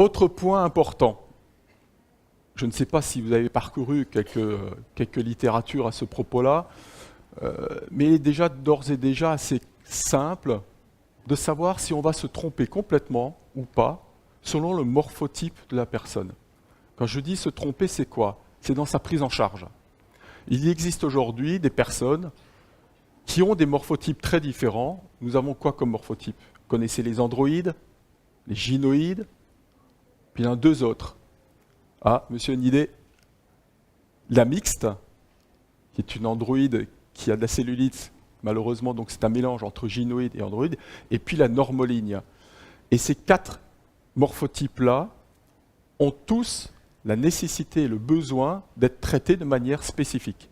Autre point important. Je ne sais pas si vous avez parcouru quelques littératures à ce propos-là, mais il est déjà d'ores et déjà assez simple de savoir si on va se tromper complètement ou pas selon le morphotype de la personne. Quand je dis se tromper, c'est quoi? C'est dans sa prise en charge. Il existe aujourd'hui des personnes qui ont des morphotypes très différents. Nous avons quoi comme morphotype? Vous connaissez les androïdes, les gynoïdes, puis il y en a deux autres. Ah, monsieur une idée? La mixte, qui est une androïde qui a de la cellulite, malheureusement, donc c'est un mélange entre gynoïde et androïde, et puis la normoligne. Et ces quatre morphotypes-là ont tous la nécessité et le besoin d'être traités de manière spécifique.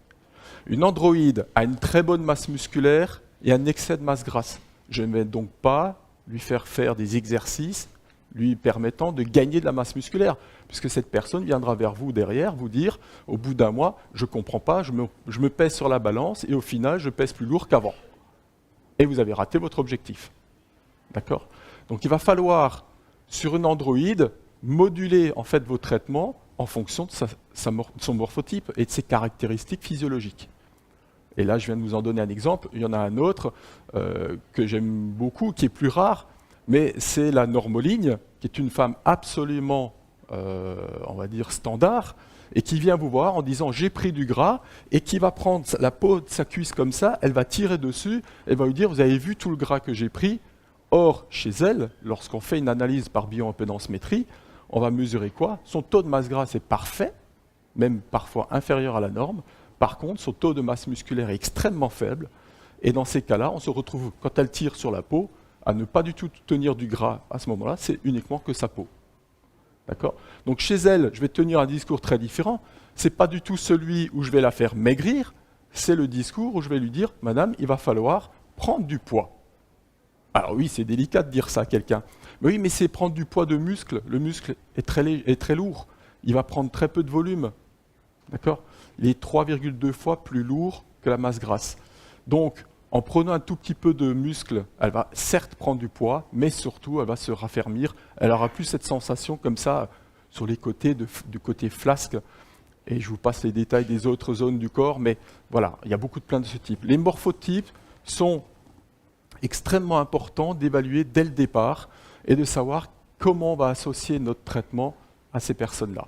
Une androïde a une très bonne masse musculaire et un excès de masse grasse. Je ne vais donc pas lui faire des exercices lui permettant de gagner de la masse musculaire, puisque cette personne viendra vers vous derrière, vous dire, au bout d'un mois, je ne comprends pas, je me pèse sur la balance et au final, je pèse plus lourd qu'avant. Et vous avez raté votre objectif. D'accord? Donc il va falloir, sur une androïde, moduler en fait vos traitements en fonction de son morphotype et de ses caractéristiques physiologiques. Et là, je viens de vous en donner un exemple. Il y en a un autre que j'aime beaucoup, qui est plus rare, mais c'est la normoligne, qui est une femme absolument, on va dire, standard, et qui vient vous voir en disant « j'ai pris du gras », et qui va prendre la peau de sa cuisse comme ça, elle va tirer dessus, elle va lui dire « vous avez vu tout le gras que j'ai pris ?» Or, chez elle, lorsqu'on fait une analyse par bioimpédancemétrie, on va mesurer quoi? Son taux de masse grasse est parfait, même parfois inférieur à la norme. Par contre, son taux de masse musculaire est extrêmement faible. Et dans ces cas-là, on se retrouve, quand elle tire sur la peau, à ne pas du tout tenir du gras à ce moment-là, c'est uniquement que sa peau. D'accord? Donc chez elle, je vais tenir un discours très différent. Ce n'est pas du tout celui où je vais la faire maigrir, c'est le discours où je vais lui dire « Madame, il va falloir prendre du poids ». Alors oui, c'est délicat de dire ça à quelqu'un. Mais oui, mais c'est prendre du poids de muscle. Le muscle est très lourd. Il va prendre très peu de volume. D'accord? Il est 3,2 fois plus lourd que la masse grasse. Donc, en prenant un tout petit peu de muscle, elle va certes prendre du poids, mais surtout, elle va se raffermir. Elle aura plus cette sensation comme ça, sur les côtés, du côté flasque. Et je vous passe les détails des autres zones du corps, mais voilà, il y a beaucoup de plaintes de ce type. Les morphotypes sont extrêmement importants d'évaluer dès le départ et de savoir comment on va associer notre traitement à ces personnes-là.